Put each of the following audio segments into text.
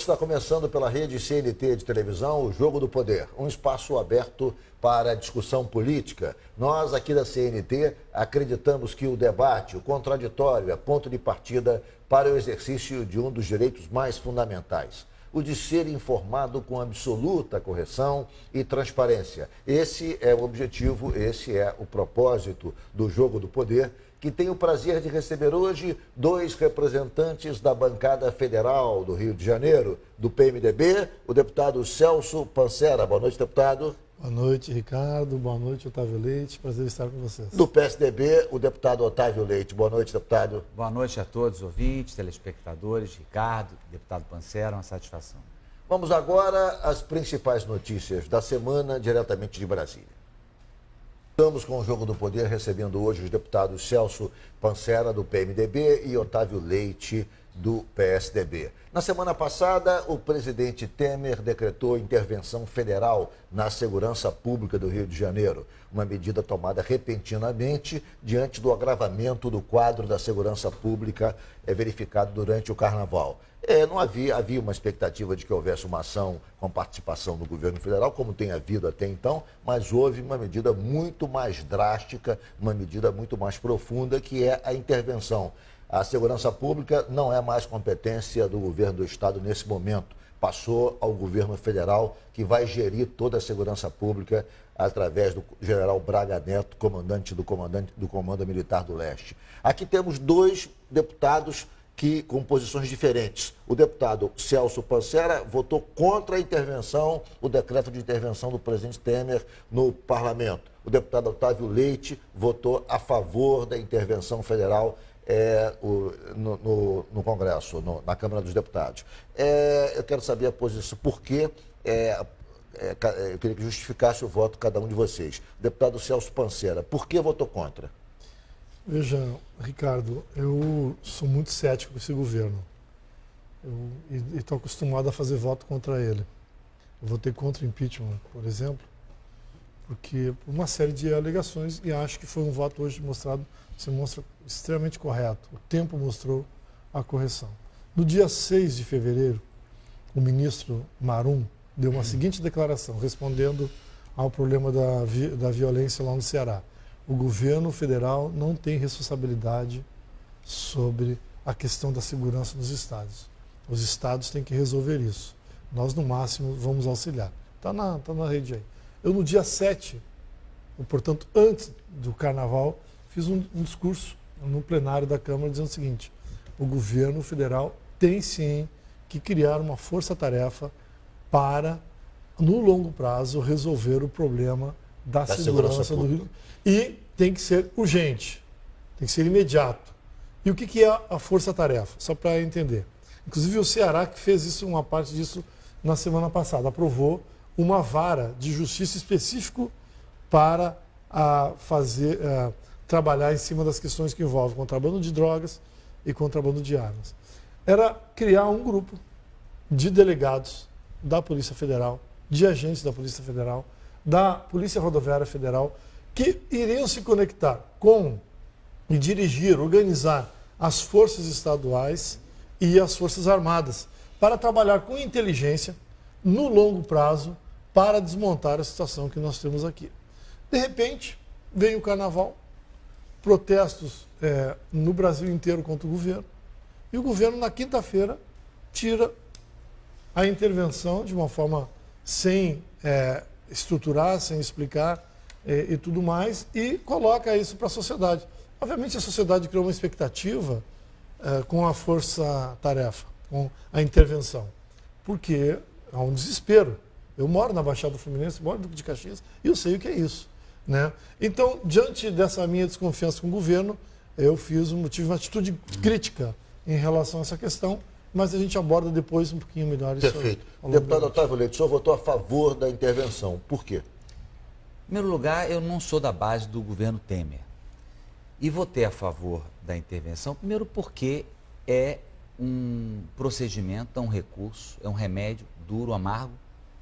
noite, está começando pela rede CNT de televisão o Jogo do Poder, um espaço aberto para discussão política. Nós aqui da CNT acreditamos que o debate, o contraditório é ponto de partida para o exercício de um dos direitos mais fundamentais, o de ser informado com absoluta correção e transparência. Esse é o objetivo, esse é o propósito do Jogo do Poder, que tem o prazer de receber hoje dois representantes da bancada federal do Rio de Janeiro, do PMDB, o deputado Celso Pancera. Boa noite, deputado. Boa noite, Ricardo. Boa noite, Otávio Leite. Prazer estar com vocês. Do PSDB, o deputado Otávio Leite. Boa noite, deputado. Boa noite a todos, ouvintes, telespectadores. Ricardo, deputado Pancera, uma satisfação. Vamos agora às principais notícias da semana, diretamente de Brasília. Estamos com o Jogo do Poder recebendo hoje os deputados Celso Pancera, do PMDB, e Otávio Leite, do PSDB. Na semana passada, o presidente Temer decretou intervenção federal na segurança pública do Rio de Janeiro, uma medida tomada repentinamente diante do agravamento do quadro da segurança pública verificado durante o Carnaval. Não havia uma expectativa de que houvesse uma ação com participação do governo federal, como tem havido até então, mas houve uma medida muito mais drástica, uma medida muito mais profunda, que é a intervenção. A segurança pública não é mais competência do governo do estado nesse momento. Passou ao governo federal, que vai gerir toda a segurança pública através do general Braga Neto, comandante do Comando Militar do Leste. Aqui temos dois deputados com posições diferentes. O deputado Celso Pancera votou contra a intervenção, o decreto de intervenção do presidente Temer no parlamento. O deputado Otávio Leite votou a favor da intervenção federal no Congresso, na Câmara dos Deputados. Eu quero saber a posição, por que eu queria que justificasse o voto de cada um de vocês. Deputado Celso Pancera, por que votou contra? Veja, Ricardo, eu sou muito cético com esse governo. E estou acostumado a fazer voto contra ele. Eu votei contra o impeachment, por exemplo, porque por uma série de alegações, e acho que foi um voto hoje se mostra extremamente correto. O tempo mostrou a correção. No dia 6 de fevereiro, o ministro Marum deu uma seguinte declaração, respondendo ao problema da violência lá no Ceará. O governo federal não tem responsabilidade sobre a questão da segurança nos estados. Os estados têm que resolver isso. Nós, no máximo, vamos auxiliar. Está na rede aí. Eu, no dia 7, portanto, antes do Carnaval, fiz um discurso no plenário da Câmara dizendo o seguinte: o governo federal tem sim que criar uma força-tarefa para, no longo prazo, resolver o problema da segurança do Rio. E tem que ser urgente, tem que ser imediato. E o que é a força-tarefa? Só para entender. Inclusive o Ceará, que fez isso, uma parte disso na semana passada, aprovou uma vara de justiça específico para trabalhar em cima das questões que envolvem contrabando de drogas e contrabando de armas. Era criar um grupo de delegados da Polícia Federal, de agentes da Polícia Federal, da Polícia Rodoviária Federal, que iriam se conectar com e dirigir, organizar as forças estaduais e as forças armadas para trabalhar com inteligência no longo prazo para desmontar a situação que nós temos aqui. De repente, vem o Carnaval, protestos no Brasil inteiro contra o governo, e o governo, na quinta-feira, tira a intervenção de uma forma sem estruturar, sem explicar e tudo mais, e coloca isso para a sociedade. Obviamente, a sociedade criou uma expectativa com a força-tarefa, com a intervenção, porque há um desespero. Eu moro na Baixada Fluminense, moro no Duque de Caxias, e eu sei o que é isso, né? Então, diante dessa minha desconfiança com o governo, eu tive uma atitude crítica em relação a essa questão, mas a gente aborda depois um pouquinho melhor isso. Perfeito. Deputado Otávio Leite, o senhor votou a favor da intervenção. Por quê? Em primeiro lugar, eu não sou da base do governo Temer. E votei a favor da intervenção, primeiro porque é um procedimento, é um recurso, é um remédio duro, amargo,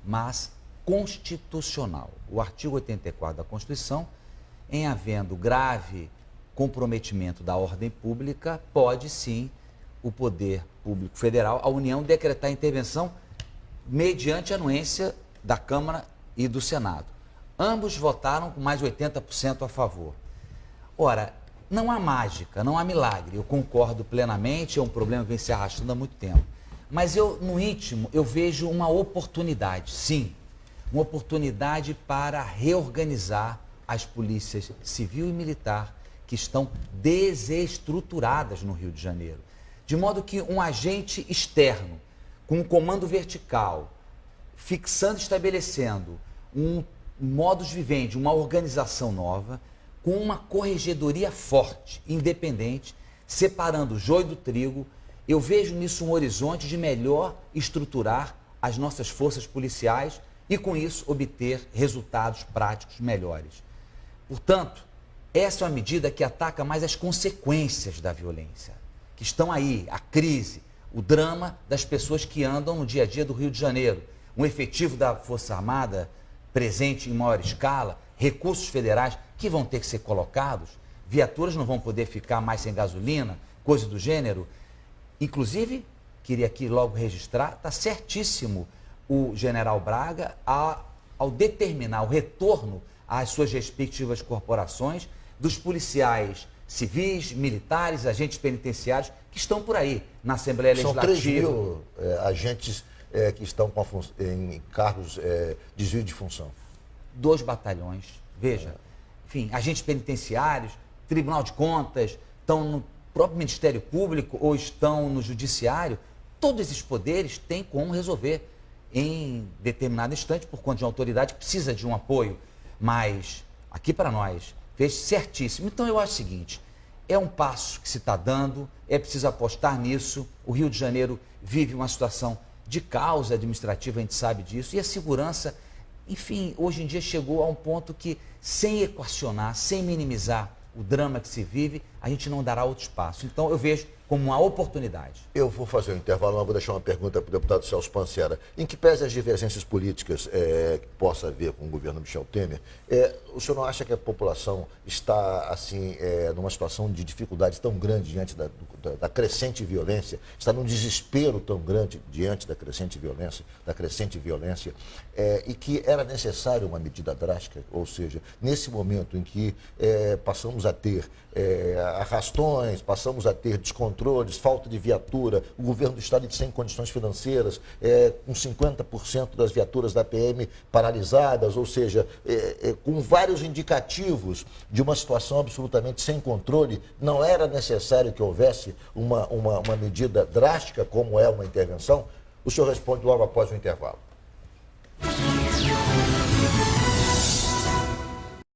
mas constitucional. O artigo 84 da Constituição, em havendo grave comprometimento da ordem pública, pode sim o poder Público Federal, a União decretar intervenção mediante anuência da Câmara e do Senado. Ambos votaram com mais de 80% a favor. Ora, não há mágica, não há milagre. Eu concordo plenamente, é um problema que vem se arrastando há muito tempo. Mas no íntimo, eu vejo uma oportunidade, sim. Uma oportunidade para reorganizar as polícias civil e militar que estão desestruturadas no Rio de Janeiro. De modo que um agente externo, com um comando vertical, fixando e estabelecendo um modus vivendi, uma organização nova, com uma corregedoria forte, independente, separando o joio do trigo, eu vejo nisso um horizonte de melhor estruturar as nossas forças policiais e, com isso, obter resultados práticos melhores. Portanto, essa é uma medida que ataca mais as consequências da violência, que estão aí, a crise, o drama das pessoas que andam no dia a dia do Rio de Janeiro, um efetivo da Força Armada presente em maior escala, recursos federais que vão ter que ser colocados, viaturas não vão poder ficar mais sem gasolina, coisa do gênero. Inclusive, queria aqui logo registrar, está certíssimo o general Braga ao determinar o retorno às suas respectivas corporações dos policiais civis, militares, agentes penitenciários que estão por aí na Assembleia Legislativa. São 3 mil agentes que estão em cargos de desvio de função. 2 batalhões, veja. Enfim, agentes penitenciários, Tribunal de Contas, estão no próprio Ministério Público ou estão no Judiciário. Todos esses poderes têm como resolver em determinado instante, por conta de uma autoridade que precisa de um apoio. Mas, aqui para nós, fez certíssimo. Então, eu acho o seguinte, é um passo que se está dando, é preciso apostar nisso. O Rio de Janeiro vive uma situação de caos administrativa, a gente sabe disso, e a segurança, enfim, hoje em dia chegou a um ponto que, sem equacionar, sem minimizar o drama que se vive, a gente não dará outro espaço. Então, eu vejo como uma oportunidade. Eu vou fazer um intervalo, mas vou deixar uma pergunta para o deputado Celso Pancera. Em que pese as divergências políticas que possa haver com o governo Michel Temer, o senhor não acha que a população está, assim, numa situação de dificuldade tão grande diante da crescente violência, está num desespero tão grande diante da crescente violência, e que era necessário uma medida drástica, ou seja, nesse momento em que passamos a ter arrastões, passamos a ter descontroles, falta de viatura, o governo do estado sem condições financeiras, com 50% das viaturas da PM paralisadas, ou seja, com vários indicativos de uma situação absolutamente sem controle, não era necessário que houvesse uma medida drástica como é uma intervenção? O senhor responde logo após o intervalo.